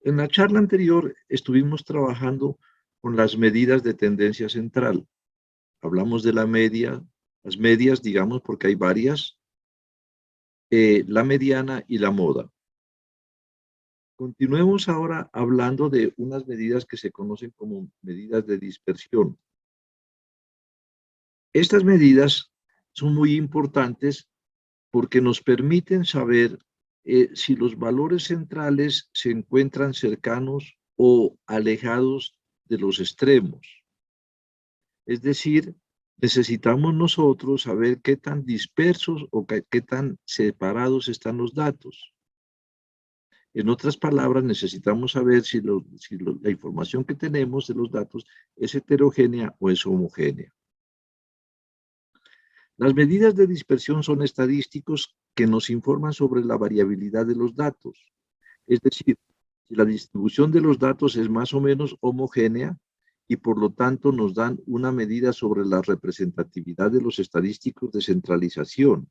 En la charla anterior estuvimos trabajando con las medidas de tendencia central. Hablamos de la media, las medias, digamos, porque hay varias, la mediana y la moda. Continuemos ahora hablando de unas medidas que se conocen como medidas de dispersión. Estas medidas son muy importantes porque nos permiten saber si los valores centrales se encuentran cercanos o alejados de los extremos. Es decir, necesitamos nosotros saber qué tan dispersos o qué tan separados están los datos. En otras palabras, necesitamos saber si la información que tenemos de los datos es heterogénea o es homogénea. Las medidas de dispersión son estadísticos que nos informan sobre la variabilidad de los datos. Es decir, si la distribución de los datos es más o menos homogénea y por lo tanto nos dan una medida sobre la representatividad de los estadísticos de centralización.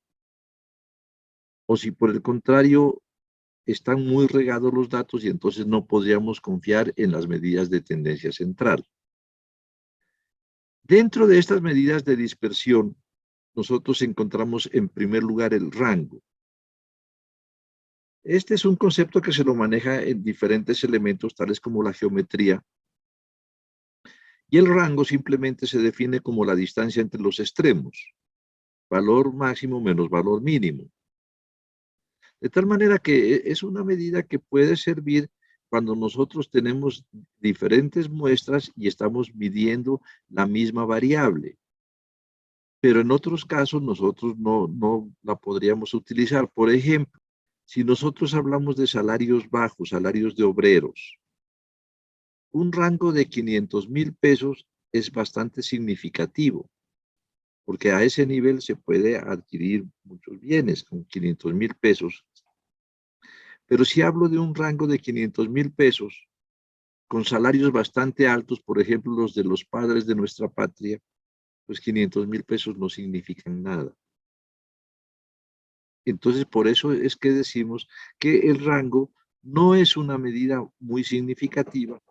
O si por el contrario están muy regados los datos y entonces no podríamos confiar en las medidas de tendencia central. Dentro de estas medidas de dispersión, nosotros encontramos en primer lugar el rango. Este es un concepto que se lo maneja en diferentes elementos, tales como la geometría, y el rango simplemente se define como la distancia entre los extremos, valor máximo menos valor mínimo. De tal manera que es una medida que puede servir cuando nosotros tenemos diferentes muestras y estamos midiendo la misma variable. Pero en otros casos nosotros no la podríamos utilizar. Por ejemplo, si nosotros hablamos de salarios bajos, salarios de obreros, un rango de 500,000 pesos es bastante significativo, porque a ese nivel se puede adquirir muchos bienes con 500,000 pesos. Pero si hablo de un rango de 500,000 pesos, con salarios bastante altos, por ejemplo, los de los padres de nuestra patria, pues 500,000 pesos no significan nada. Entonces, por eso es que decimos que el rango no es una medida muy significativa,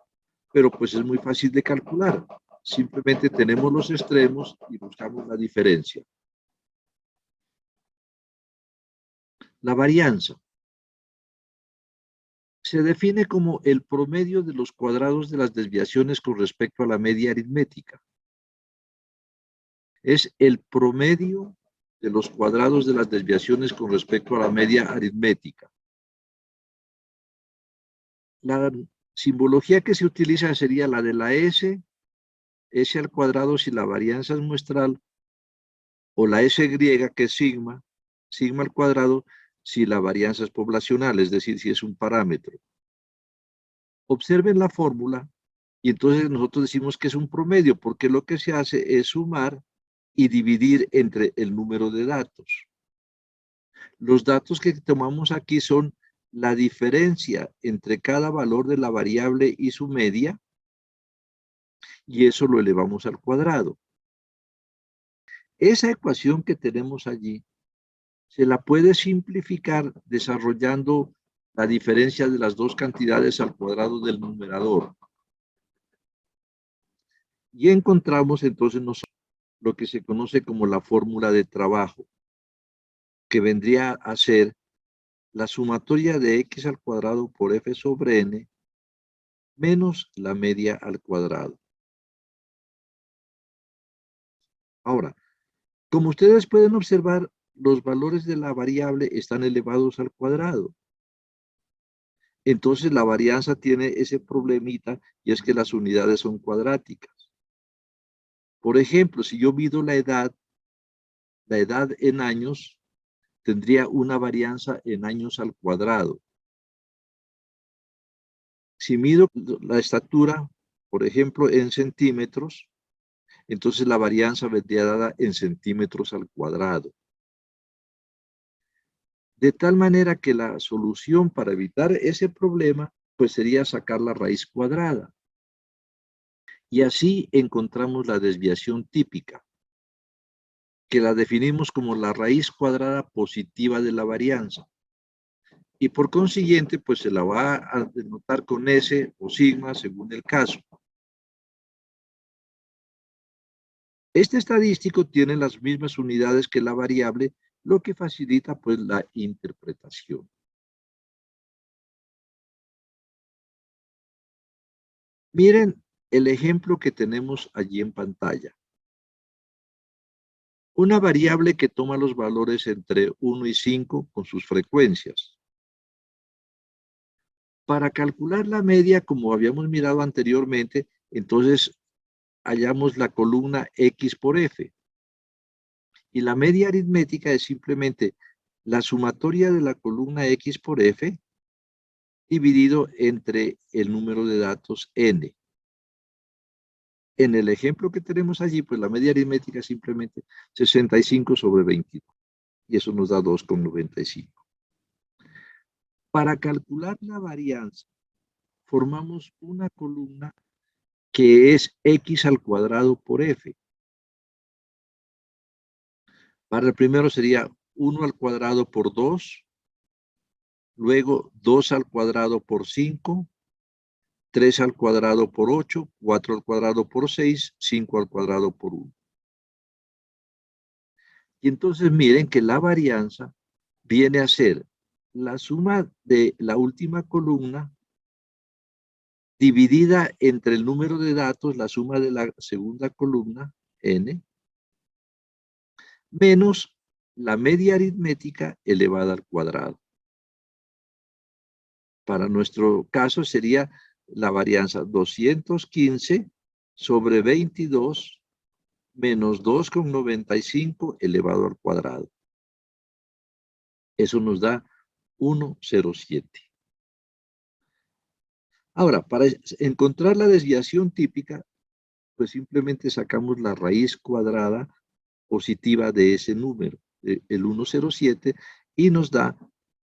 pero pues es muy fácil de calcular. Simplemente tenemos los extremos y buscamos la diferencia. La varianza se define como el promedio de los cuadrados de las desviaciones con respecto a la media aritmética. Es el promedio de los cuadrados de las desviaciones con respecto a la media aritmética. La simbología que se utiliza sería la de la S al cuadrado si la varianza es muestral, o la S griega que es sigma, sigma al cuadrado si la varianza es poblacional, es decir, si es un parámetro. Observen la fórmula y entonces nosotros decimos que es un promedio, porque lo que se hace es sumar y dividir entre el número de datos. Los datos que tomamos aquí son la diferencia entre cada valor de la variable y su media, y eso lo elevamos al cuadrado. Esa ecuación que tenemos allí se la puede simplificar desarrollando la diferencia de las dos cantidades al cuadrado del numerador. Y encontramos entonces lo que se conoce como la fórmula de trabajo, que vendría a ser la sumatoria de x al cuadrado por f sobre n menos la media al cuadrado. Ahora, como ustedes pueden observar, los valores de la variable están elevados al cuadrado. Entonces la varianza tiene ese problemita y es que las unidades son cuadráticas. Por ejemplo, si yo mido la edad en años, tendría una varianza en años al cuadrado. Si mido la estatura, por ejemplo, en centímetros, entonces la varianza vendría dada en centímetros al cuadrado. De tal manera que la solución para evitar ese problema, pues sería sacar la raíz cuadrada. Y así encontramos la desviación típica, que la definimos como la raíz cuadrada positiva de la varianza. y por consiguiente, pues se la va a denotar con S o sigma según el caso. Este estadístico tiene las mismas unidades que la variable, lo que facilita pues la interpretación. Miren el ejemplo que tenemos allí en pantalla. Una variable que toma los valores entre 1 y 5 con sus frecuencias. Para calcular la media, como habíamos mirado anteriormente, entonces hallamos la columna X por F. Y la media aritmética es simplemente la sumatoria de la columna X por F dividido entre el número de datos N. En el ejemplo que tenemos allí, pues la media aritmética es simplemente 65 sobre 22. Y eso nos da 2,95. Para calcular la varianza, formamos una columna que es X al cuadrado por F. Para el primero sería 1 al cuadrado por 2, luego 2 al cuadrado por 5, 3 al cuadrado por 8, 4 al cuadrado por 6, 5 al cuadrado por 1. Y entonces miren que la varianza viene a ser la suma de la última columna dividida entre el número de datos, la suma de la segunda columna, n, menos la media aritmética elevada al cuadrado. Para nuestro caso sería la varianza 215 sobre 22 menos 2,95 elevado al cuadrado. Eso nos da 1,07. Ahora, para encontrar la desviación típica, pues simplemente sacamos la raíz cuadrada positiva de ese número, el 1,07, y nos da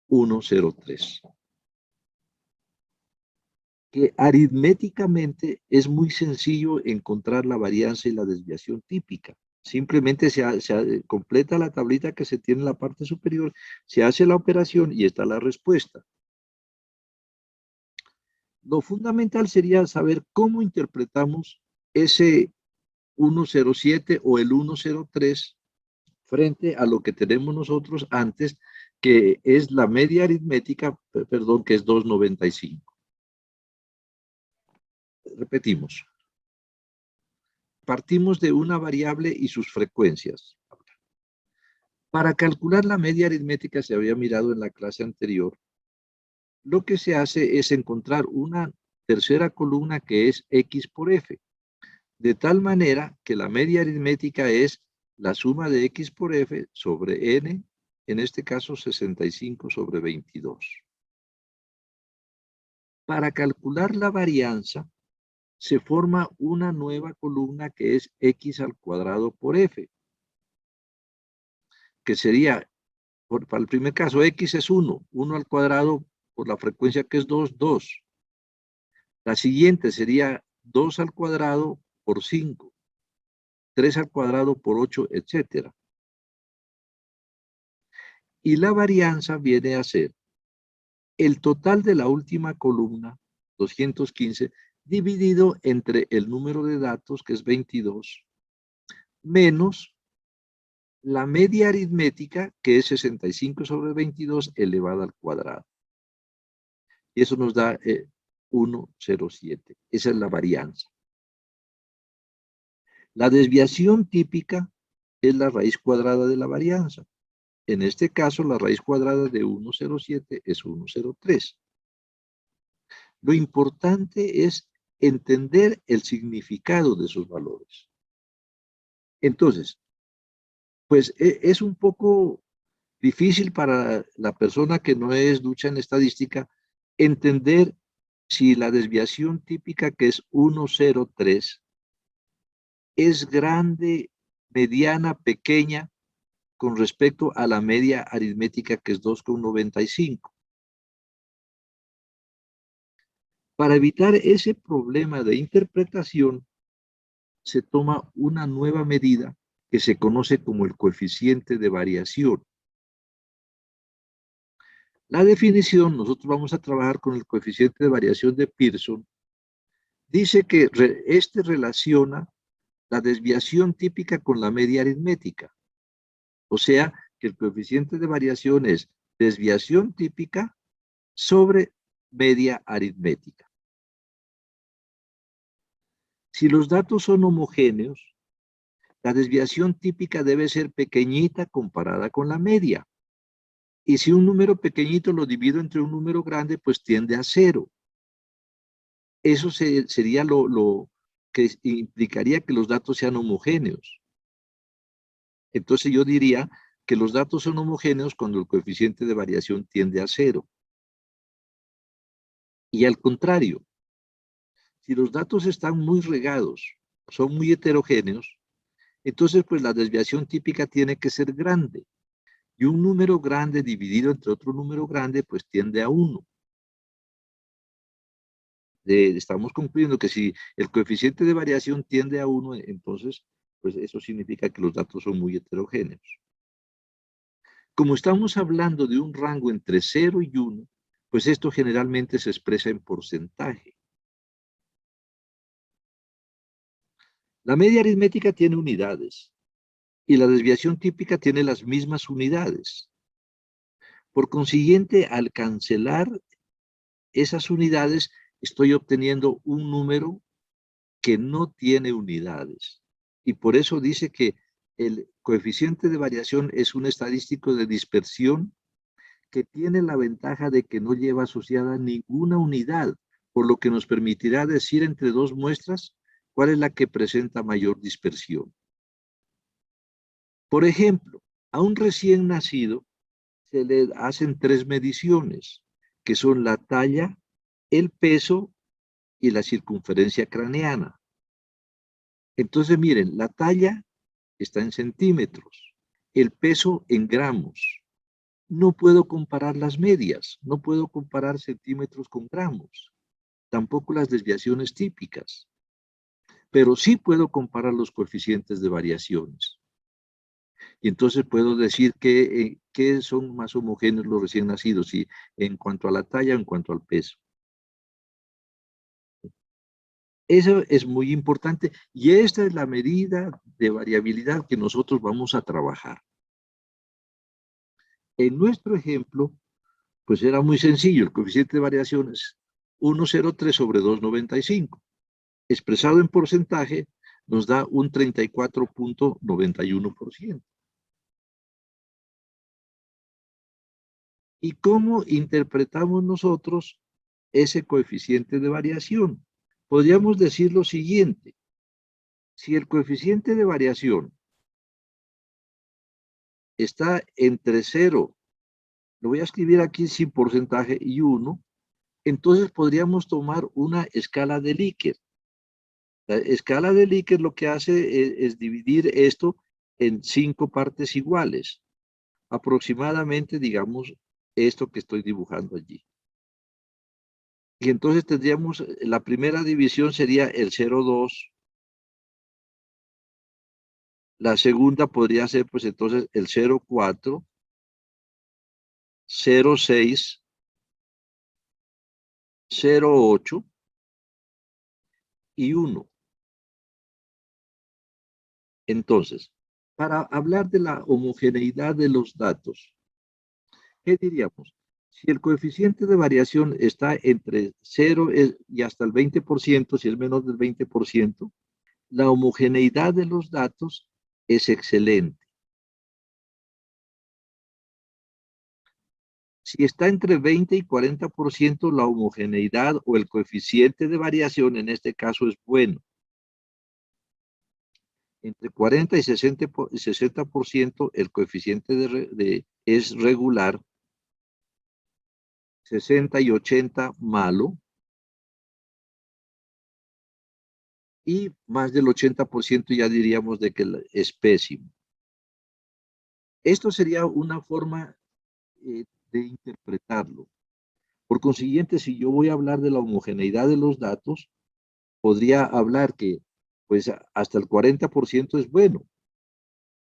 1,03. Que aritméticamente es muy sencillo encontrar la varianza y la desviación típica. Simplemente completa la tablita que se tiene en la parte superior, se hace la operación y está la respuesta. Lo fundamental sería saber cómo interpretamos ese 1,07 o el 1,03 frente a lo que tenemos nosotros antes, que es la media aritmética, perdón, que es 2,95. Repetimos. Partimos de una variable y sus frecuencias. Para calcular la media aritmética, se había mirado en la clase anterior, lo que se hace es encontrar una tercera columna que es X por F, de tal manera que la media aritmética es la suma de X por F sobre N, en este caso 65 sobre 22. Para calcular la varianza, se forma una nueva columna que es X al cuadrado por F, que sería, para el primer caso, X es 1, 1 al cuadrado por la frecuencia que es 2, 2. La siguiente sería 2 al cuadrado por 5, 3 al cuadrado por 8, etc. Y la varianza viene a ser el total de la última columna, 215, dividido entre el número de datos, que es 22, menos la media aritmética, que es 65 sobre 22 elevada al cuadrado. Y eso nos da 1,07. Esa es la varianza. La desviación típica es la raíz cuadrada de la varianza. En este caso, la raíz cuadrada de 1,07 es 1,03. Lo importante es entender el significado de esos valores. Entonces, pues es un poco difícil para la persona que no es ducha en estadística entender si la desviación típica, que es 1,03, es grande, mediana, pequeña con respecto a la media aritmética, que es 2,95. Para evitar ese problema de interpretación, se toma una nueva medida que se conoce como el coeficiente de variación. La definición, nosotros vamos a trabajar con el coeficiente de variación de Pearson, dice que este relaciona la desviación típica con la media aritmética. O sea, que el coeficiente de variación es desviación típica sobre media aritmética. Si los datos son homogéneos, la desviación típica debe ser pequeñita comparada con la media. Y si un número pequeñito lo divido entre un número grande, pues tiende a cero. Eso sería lo que implicaría que los datos sean homogéneos. Entonces yo diría que los datos son homogéneos cuando el coeficiente de variación tiende a cero. Y al contrario, si los datos están muy regados, son muy heterogéneos, entonces pues la desviación típica tiene que ser grande. Y un número grande dividido entre otro número grande pues tiende a 1. Estamos concluyendo que si el coeficiente de variación tiende a 1, entonces pues eso significa que los datos son muy heterogéneos. Como estamos hablando de un rango entre 0 y 1, pues esto generalmente se expresa en porcentaje. La media aritmética tiene unidades y la desviación típica tiene las mismas unidades. Por consiguiente, al cancelar esas unidades, estoy obteniendo un número que no tiene unidades. Y por eso dice que el coeficiente de variación es un estadístico de dispersión que tiene la ventaja de que no lleva asociada ninguna unidad, por lo que nos permitirá decir entre dos muestras cuál es la que presenta mayor dispersión. Por ejemplo, a un recién nacido se le hacen 3 mediciones, que son la talla, el peso y la circunferencia craneana. Entonces, miren, la talla está en centímetros, el peso en gramos. No puedo comparar las medias, no puedo comparar centímetros con gramos, tampoco las desviaciones típicas, pero sí puedo comparar los coeficientes de variaciones. Y entonces puedo decir que son más homogéneos los recién nacidos, ¿sí? En cuanto a la talla o en cuanto al peso. Eso es muy importante y esta es la medida de variabilidad que nosotros vamos a trabajar. En nuestro ejemplo, pues era muy sencillo, el coeficiente de variación es 1,03 sobre 2,95. Expresado en porcentaje, nos da un 34,91%. ¿Y cómo interpretamos nosotros ese coeficiente de variación? Podríamos decir lo siguiente. Si el coeficiente de variación está entre 0, lo voy a escribir aquí sin porcentaje, y 1, entonces podríamos tomar una escala de Likert. La escala de Likert lo que hace es dividir esto en 5 partes iguales. Aproximadamente, digamos, esto que estoy dibujando allí. Y entonces tendríamos, la primera división sería el 0,2. La segunda podría ser, pues entonces, el 0,4, 0,6, 0,8 y 1. Entonces, para hablar de la homogeneidad de los datos, ¿qué diríamos? Si el coeficiente de variación está entre 0 y hasta el 20%, si es menor del 20%, la homogeneidad de los datos es excelente. Si está entre 20 y 40%, la homogeneidad o el coeficiente de variación en este caso es bueno. Entre 40 y 60% el coeficiente es regular, 60 y 80 malo, y más del 80% ya diríamos de que es pésimo. Esto sería una forma de interpretarlo. Por consiguiente, si yo voy a hablar de la homogeneidad de los datos, podría hablar que pues hasta el 40% es bueno,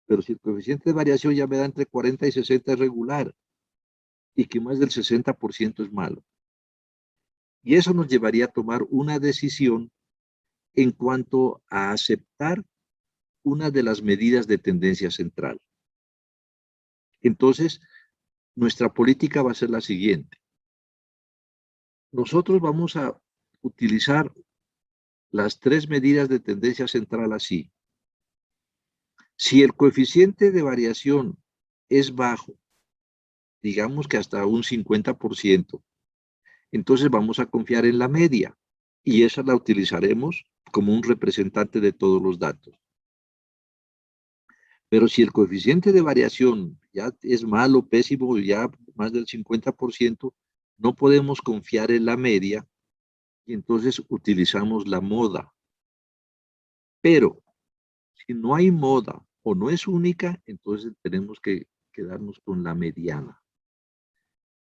pero si el coeficiente de variación ya me da entre 40 y 60 es regular, y que más del 60% es malo. Y eso nos llevaría a tomar una decisión en cuanto a aceptar una de las medidas de tendencia central. Entonces, nuestra política va a ser la siguiente. Nosotros vamos a utilizar las tres medidas de tendencia central así. Si el coeficiente de variación es bajo, digamos que hasta un 50%, entonces vamos a confiar en la media y esa la utilizaremos como un representante de todos los datos. Pero si el coeficiente de variación ya es malo, pésimo, ya más del 50%, no podemos confiar en la media y entonces utilizamos la moda. Pero si no hay moda o no es única, entonces tenemos que quedarnos con la mediana.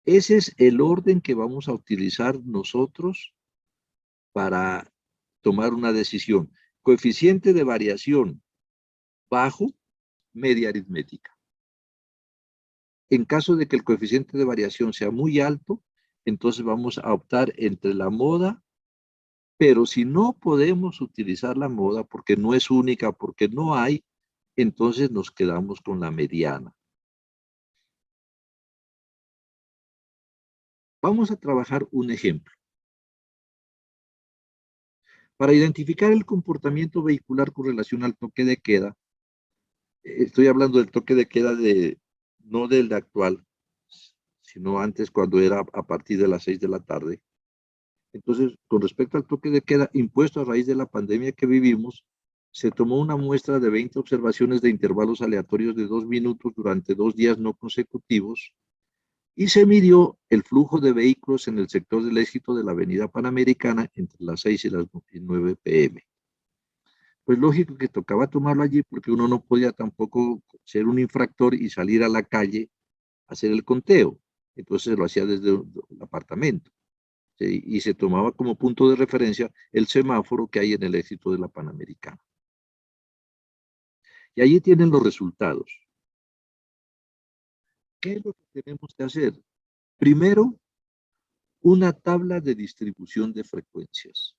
Ese es el orden que vamos a utilizar nosotros para tomar una decisión. Coeficiente de variación bajo, media aritmética. En caso de que el coeficiente de variación sea muy alto, entonces vamos a optar entre la moda, pero si no podemos utilizar la moda porque no es única, porque no hay, entonces nos quedamos con la mediana. Vamos a trabajar un ejemplo. Para identificar el comportamiento vehicular con relación al toque de queda, estoy hablando del toque de queda no del actual, sino antes cuando era a partir de las 6 de la tarde. Entonces, con respecto al toque de queda impuesto a raíz de la pandemia que vivimos, se tomó una muestra de 20 observaciones de intervalos aleatorios de 2 minutos durante 2 días no consecutivos y se midió el flujo de vehículos en el sector del éxito de la Avenida Panamericana entre las 6 y las 9 p.m. Pues lógico que tocaba tomarlo allí porque uno no podía tampoco ser un infractor y salir a la calle a hacer el conteo. Entonces lo hacía desde el apartamento. ¿Sí? Y se tomaba como punto de referencia el semáforo que hay en el éxito de la Panamericana. Y allí tienen los resultados. ¿Qué es lo que tenemos que hacer? Primero, una tabla de distribución de frecuencias.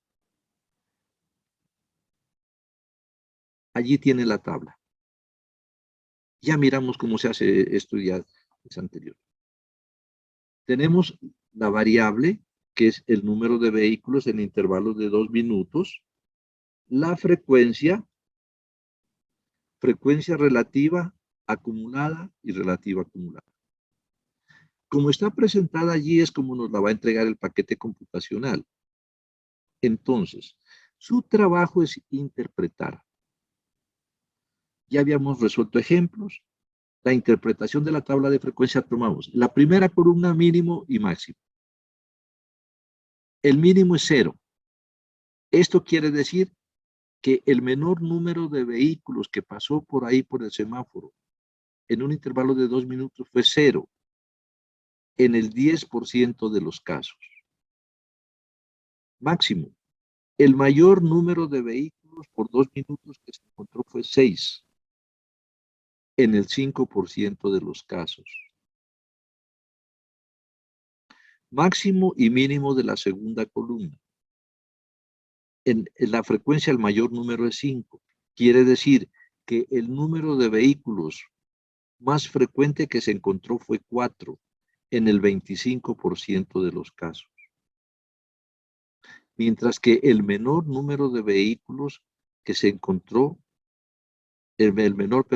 Allí tiene la tabla. Ya miramos cómo se hace esto ya es anterior. Tenemos la variable, que es el número de vehículos en intervalos de 2 minutos, la frecuencia relativa acumulada y relativa acumulada. Como está presentada allí es como nos la va a entregar el paquete computacional. Entonces, su trabajo es interpretar. Ya habíamos resuelto ejemplos. La interpretación de la tabla de frecuencia tomamos la primera columna mínimo y máximo. El mínimo es 0. Esto quiere decir que el menor número de vehículos que pasó por ahí por el semáforo en un intervalo de 2 minutos fue 0 en el 10% de los casos. Máximo. El mayor número de vehículos por 2 minutos que se encontró fue 6 en el 5% de los casos. Máximo y mínimo de la segunda columna. En la frecuencia el mayor número es 5. Quiere decir que el número de vehículos más frecuente que se encontró fue 4 en el 25% de los casos. Mientras que el menor número de vehículos que se encontró, la menor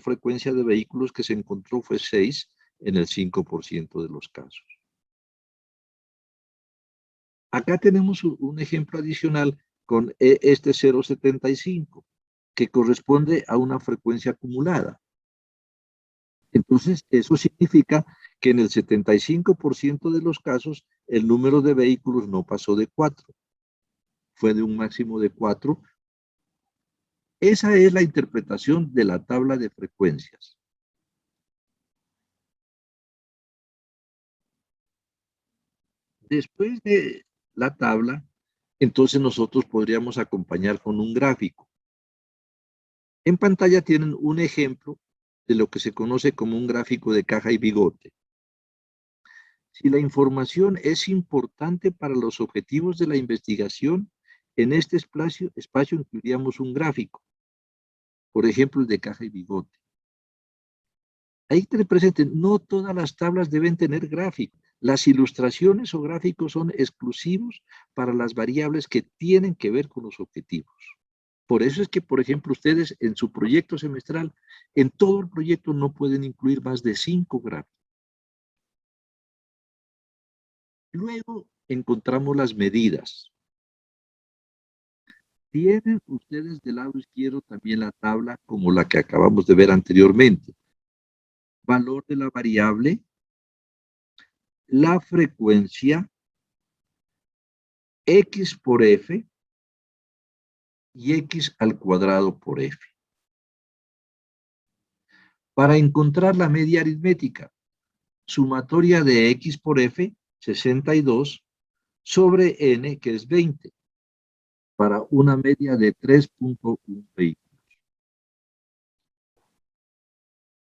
frecuencia de vehículos que se encontró fue 6 en el 5% de los casos. Acá tenemos un ejemplo adicional con este 0,75, que corresponde a una frecuencia acumulada. Entonces, eso significa que en el 75% de los casos, el número de vehículos no pasó de 4. Fue de un máximo de 4. Esa es la interpretación de la tabla de frecuencias. Después de la tabla, entonces nosotros podríamos acompañar con un gráfico. En pantalla tienen un ejemplo de lo que se conoce como un gráfico de caja y bigote. Si la información es importante para los objetivos de la investigación, en este espacio incluiríamos un gráfico, por ejemplo, el de caja y bigote. Ahí te presenten, no todas las tablas deben tener gráficos. Las ilustraciones o gráficos son exclusivos para las variables que tienen que ver con los objetivos. Por eso es que, por ejemplo, ustedes en su proyecto semestral, en todo el proyecto no pueden incluir más de 5 gráficos. Luego encontramos las medidas. Tienen ustedes del lado izquierdo también la tabla como la que acabamos de ver anteriormente. Valor de la variable, la frecuencia, x por f y x al cuadrado por f. Para encontrar la media aritmética, sumatoria de x por f, 62, sobre n, que es 20, para una media de 3.1 vehículos.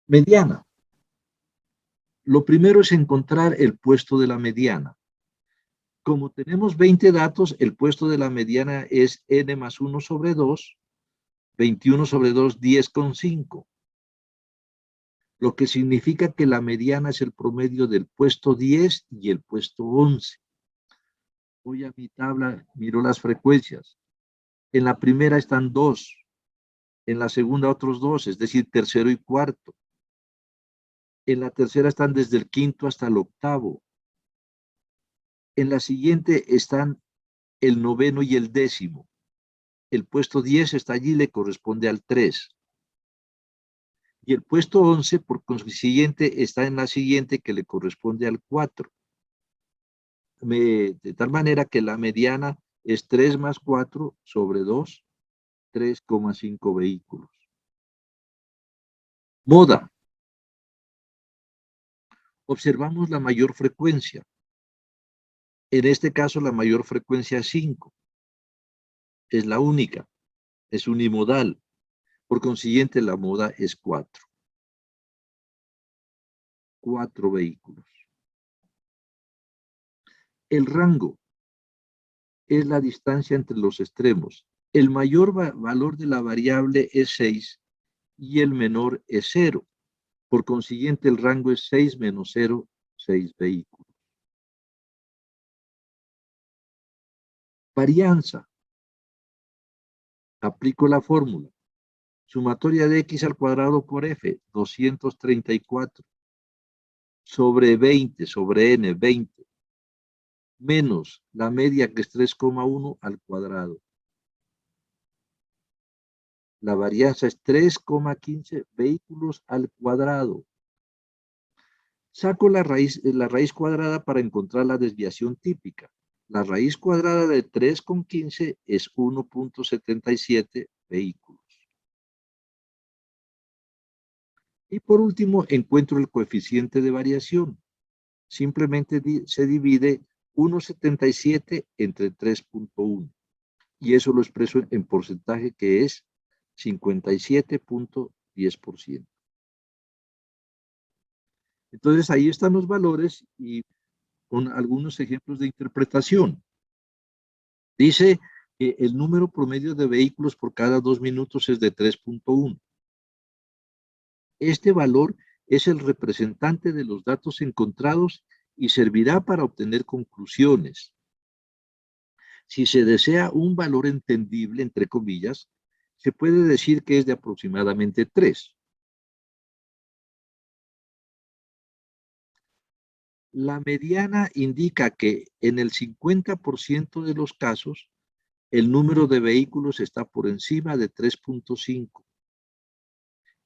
Mediana. Lo primero es encontrar el puesto de la mediana. Como tenemos 20 datos, el puesto de la mediana es n más 1 sobre 2, 21 sobre 2, 10,5. Lo que significa que la mediana es el promedio del puesto 10 y el puesto 11. Voy a mi tabla, miro las frecuencias. En la primera están 2, en la segunda otros 2, es decir, tercero y cuarto. En la tercera están desde el quinto hasta el octavo. En la siguiente están el noveno y el décimo. El puesto 10 está allí, le corresponde al 3. Y el puesto 11, por consiguiente, está en la siguiente que le corresponde al 4. De tal manera que la mediana es 3 más 4 sobre 2, 3,5 vehículos. Moda. Observamos la mayor frecuencia. En este caso, la mayor frecuencia es 5. Es la única. Es unimodal. Por consiguiente, la moda es 4. 4 vehículos. El rango es la distancia entre los extremos. El mayor valor de la variable es 6 y el menor es 0. Por consiguiente, el rango es 6 menos 0, 6 vehículos. Varianza. Aplico la fórmula. Sumatoria de x al cuadrado por f, 234. Sobre 20, sobre n, 20. Menos la media, que es 3,1 al cuadrado. La varianza es 3,15 vehículos al cuadrado. Saco la raíz cuadrada para encontrar la desviación típica. La raíz cuadrada de 3,15 es 1,77 vehículos. Y por último, encuentro el coeficiente de variación. Simplemente se divide 1,77 entre 3,1. Y eso lo expreso en porcentaje, que es 57,10%. Entonces ahí están los valores y con algunos ejemplos de interpretación. Dice que el número promedio de vehículos por cada 2 minutos es de 3,1. Este valor es el representante de los datos encontrados y servirá para obtener conclusiones. Si se desea un valor entendible, entre comillas, se puede decir que es de aproximadamente 3. La mediana indica que en el 50% de los casos, el número de vehículos está por encima de 3,5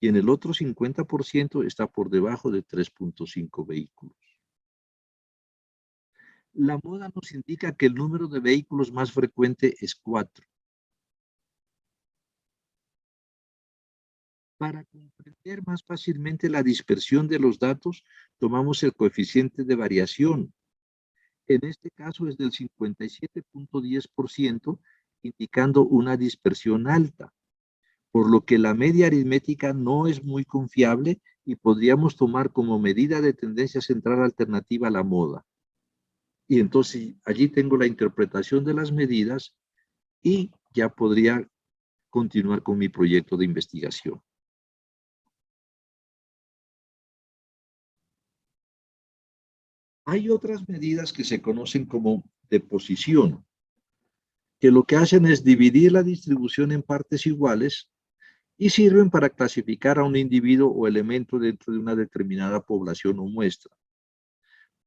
y en el otro 50% está por debajo de 3,5 vehículos. La moda nos indica que el número de vehículos más frecuente es 4. Para comprender más fácilmente la dispersión de los datos, tomamos el coeficiente de variación. En este caso es del 57,10%, indicando una dispersión alta. por lo que la media aritmética no es muy confiable y podríamos tomar como medida de tendencia central alternativa la moda. Y entonces allí tengo la interpretación de las medidas y ya podría continuar con mi proyecto de investigación. Hay otras medidas que se conocen como de posición, que lo que hacen es dividir la distribución en partes iguales y sirven para clasificar a un individuo o elemento dentro de una determinada población o muestra.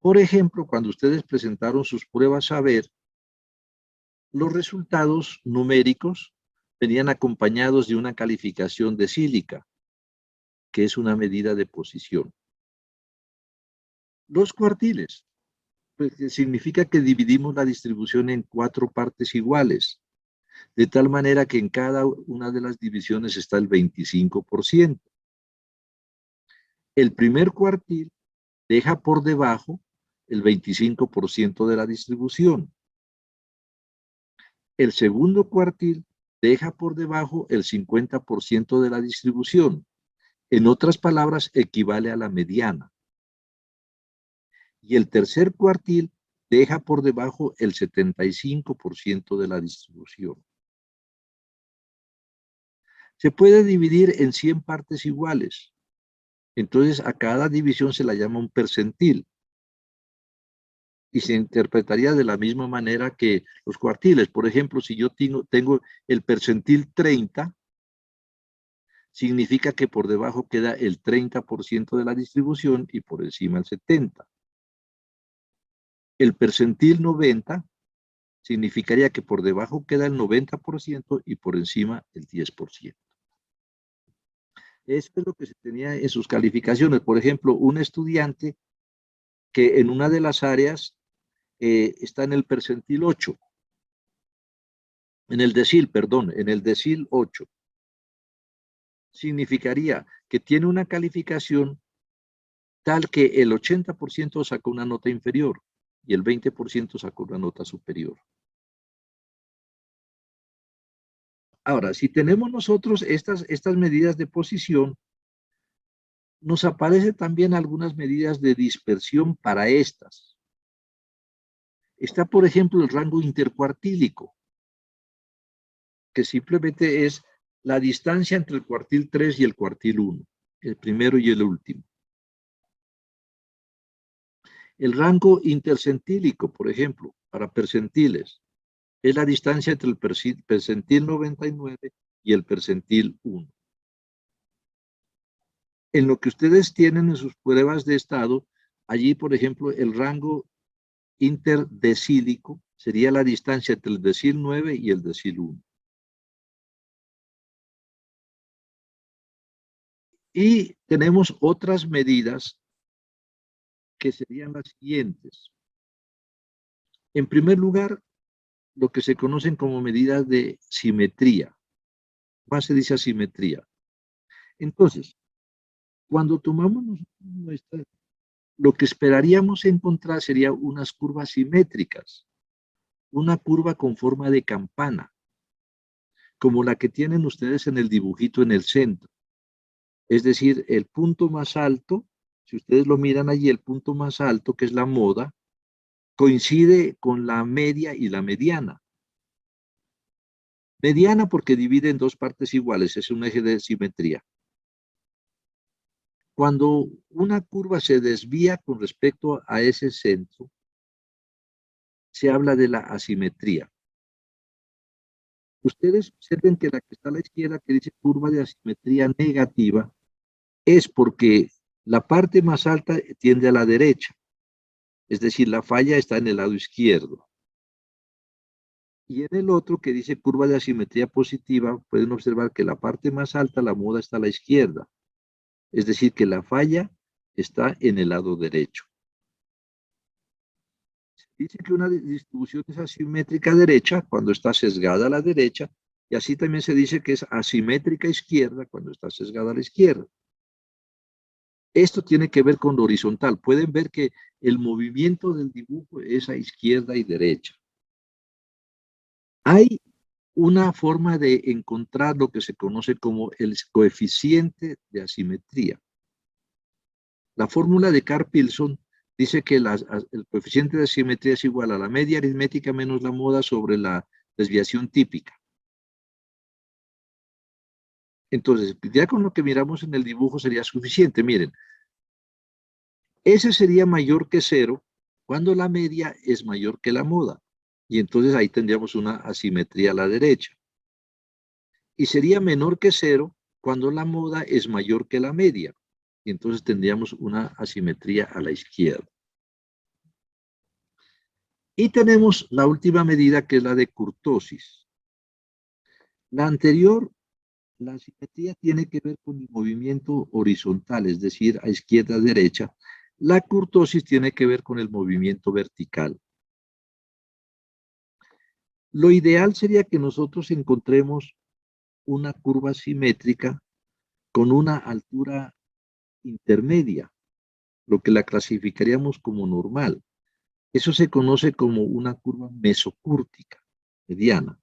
Por ejemplo, cuando ustedes presentaron sus pruebas saber, los resultados numéricos venían acompañados de una calificación decílica, que es una medida de posición. Los cuartiles, pues, significa que dividimos la distribución en 4 partes iguales, de tal manera que en cada una de las divisiones está el 25%. El primer cuartil deja por debajo el 25% de la distribución. El segundo cuartil deja por debajo el 50% de la distribución. En otras palabras, equivale a la mediana. Y el tercer cuartil deja por debajo el 75% de la distribución. Se puede dividir en 100 partes iguales. Entonces, a cada división se la llama un percentil. Y se interpretaría de la misma manera que los cuartiles. Por ejemplo, si yo tengo el percentil 30, significa que por debajo queda el 30% de la distribución y por encima el 70%. El percentil 90 significaría que por debajo queda el 90% y por encima el 10%. Eso es lo que se tenía en sus calificaciones. Por ejemplo, un estudiante que en una de las áreas está en el percentil 8, en el decil 8, significaría que tiene una calificación tal que el 80% sacó una nota inferior y el 20% sacó una nota superior. Ahora, si tenemos nosotros estas medidas de posición, nos aparecen también algunas medidas de dispersión para estas. Está, por ejemplo, el rango intercuartílico, que simplemente es la distancia entre el cuartil 3 y el cuartil 1, el primero y el último. El rango intercentílico, por ejemplo, para percentiles, es la distancia entre el percentil 99 y el percentil 1. En lo que ustedes tienen en sus pruebas de estado, allí, por ejemplo, el rango interdecílico sería la distancia entre el decil 9 y el decil 1. Y tenemos otras medidas que serían las siguientes. En primer lugar, lo que se conocen como medidas de simetría. ¿Cuál se dice asimetría? Entonces, cuando tomamos nuestra, lo que esperaríamos encontrar sería unas curvas simétricas, una curva con forma de campana, como la que tienen ustedes en el dibujito en el centro. Es decir, el punto más alto, si ustedes lo miran allí, el punto más alto, que es la moda, coincide con la media y la mediana. Mediana porque divide en 2 partes iguales, es un eje de simetría. Cuando una curva se desvía con respecto a ese centro, se habla de la asimetría. Ustedes observen que la que está a la izquierda, que dice curva de asimetría negativa, es porque la parte más alta tiende a la derecha, es decir, la falla está en el lado izquierdo. Y en el otro que dice curva de asimetría positiva, pueden observar que la parte más alta, la moda, está a la izquierda. Es decir, que la falla está en el lado derecho. Se dice que una distribución es asimétrica derecha cuando está sesgada a la derecha, y así también se dice que es asimétrica izquierda cuando está sesgada a la izquierda. Esto tiene que ver con lo horizontal. Pueden ver que el movimiento del dibujo es a izquierda y derecha. Hay una forma de encontrar lo que se conoce como el coeficiente de asimetría. La fórmula de Carl-Pearson dice que el coeficiente de asimetría es igual a la media aritmética menos la moda sobre la desviación típica. Entonces, ya con lo que miramos en el dibujo sería suficiente. Miren, ese sería mayor que 0 cuando la media es mayor que la moda. Y entonces ahí tendríamos una asimetría a la derecha. Y sería menor que 0 cuando la moda es mayor que la media. Y entonces tendríamos una asimetría a la izquierda. Y tenemos la última medida, que es la de kurtosis. La anterior, la asimetría tiene que ver con el movimiento horizontal, es decir, a izquierda a derecha. La kurtosis tiene que ver con el movimiento vertical. Lo ideal sería que nosotros encontremos una curva simétrica con una altura intermedia, lo que la clasificaríamos como normal. Eso se conoce como una curva mesocúrtica, mediana.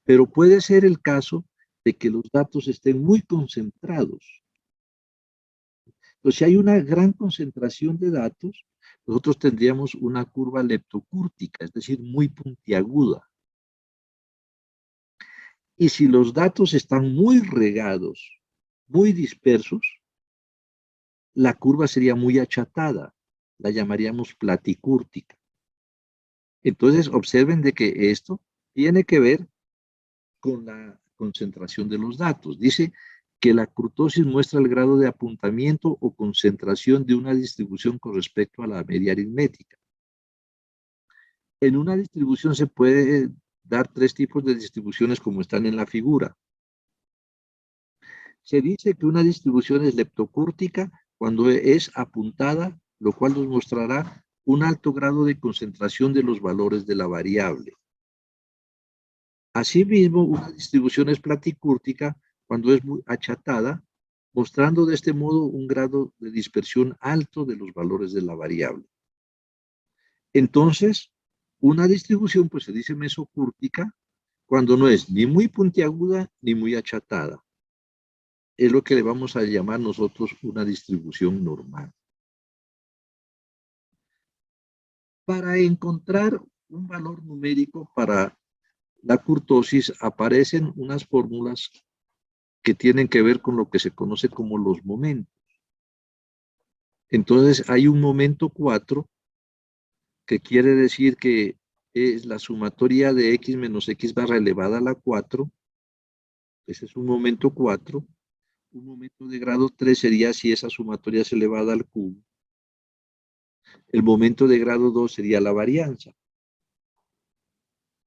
Pero puede ser el caso de que los datos estén muy concentrados. Entonces, si hay una gran concentración de datos, nosotros tendríamos una curva leptocúrtica, es decir, muy puntiaguda. Y si los datos están muy regados, muy dispersos, la curva sería muy achatada, la llamaríamos platicúrtica. Entonces, observen de que esto tiene que ver con la concentración de los datos. Dice que la kurtosis muestra el grado de apuntamiento o concentración de una distribución con respecto a la media aritmética. En una distribución se puede dar 3 tipos de distribuciones como están en la figura. Se dice que una distribución es leptocúrtica cuando es apuntada, lo cual nos mostrará un alto grado de concentración de los valores de la variable. Asimismo, una distribución es platicúrtica cuando es muy achatada, mostrando de este modo un grado de dispersión alto de los valores de la variable. Entonces, una distribución pues se dice mesocúrtica cuando no es ni muy puntiaguda ni muy achatada. Es lo que le vamos a llamar nosotros una distribución normal. Para encontrar un valor numérico para la kurtosis aparecen unas fórmulas que tienen que ver con lo que se conoce como los momentos. Entonces hay un momento 4 que quiere decir que es la sumatoria de x menos x barra elevada a la 4. Ese es un momento 4. Un momento de grado 3 sería si esa sumatoria es elevada al cubo. El momento de grado 2 sería la varianza.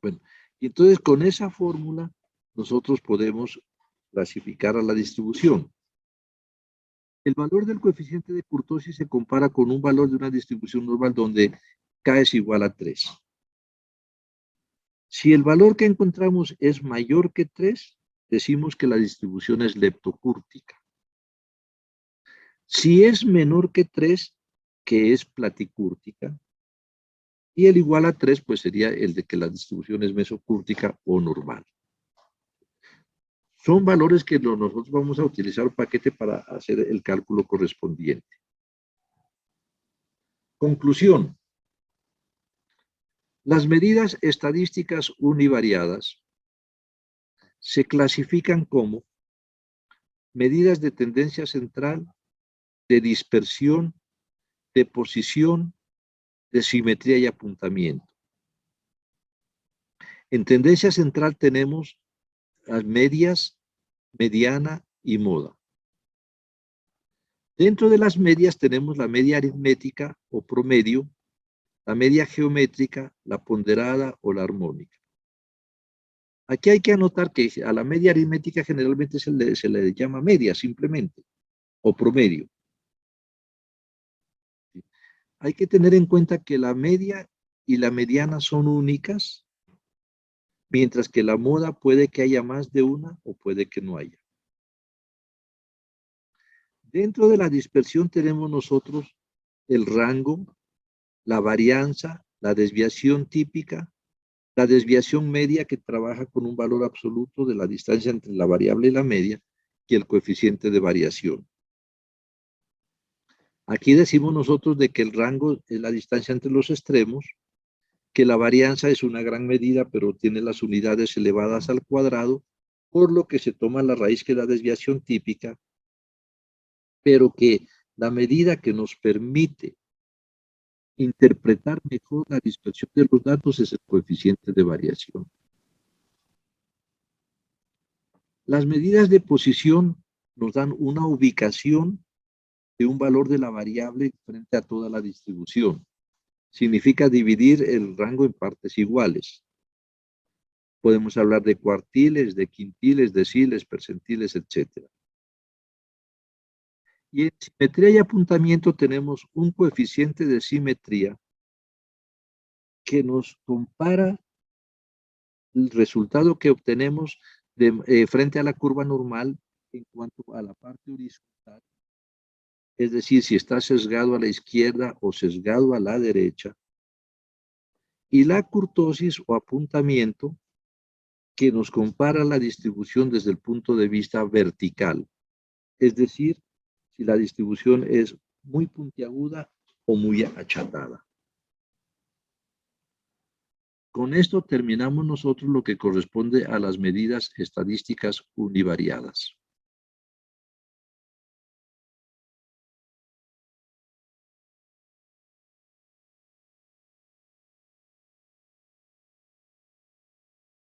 Bueno, y entonces con esa fórmula nosotros podemos clasificar a la distribución. El valor del coeficiente de kurtosis se compara con un valor de una distribución normal donde k es igual a 3. Si el valor que encontramos es mayor que 3, decimos que la distribución es leptocúrtica. Si es menor que 3, que es platicúrtica, y el igual a 3, pues sería el de que la distribución es mesocúrtica o normal. Son valores que nosotros vamos a utilizar un paquete para hacer el cálculo correspondiente. Conclusión. Las medidas estadísticas univariadas se clasifican como medidas de tendencia central, de dispersión, de posición, de simetría y apuntamiento. En tendencia central tenemos las medias, mediana y moda. Dentro de las medias tenemos la media aritmética o promedio, la media geométrica, la ponderada o la armónica. Aquí hay que anotar que a la media aritmética generalmente se le llama media simplemente, o promedio. Hay que tener en cuenta que la media y la mediana son únicas, mientras que la moda puede que haya más de una o puede que no haya. Dentro de la dispersión tenemos nosotros el rango, la varianza, la desviación típica, La desviación media, que trabaja con un valor absoluto de la distancia entre la variable y la media, y el coeficiente de variación. Aquí decimos nosotros de que el rango es la distancia entre los extremos, que la varianza es una gran medida, pero tiene las unidades elevadas al cuadrado, por lo que se toma la raíz que es la desviación típica, pero que la medida que nos permite interpretar mejor la dispersión de los datos es el coeficiente de variación. Las medidas de posición nos dan una ubicación de un valor de la variable frente a toda la distribución. Significa dividir el rango en partes iguales. Podemos hablar de cuartiles, de quintiles, deciles, percentiles, etc. Y en simetría y apuntamiento tenemos un coeficiente de simetría que nos compara el resultado que obtenemos frente a la curva normal en cuanto a la parte horizontal. Es decir, si está sesgado a la izquierda o sesgado a la derecha. Y la kurtosis o apuntamiento, que nos compara la distribución desde el punto de vista vertical. Es decir, si la distribución es muy puntiaguda o muy achatada. Con esto terminamos nosotros lo que corresponde a las medidas estadísticas univariadas.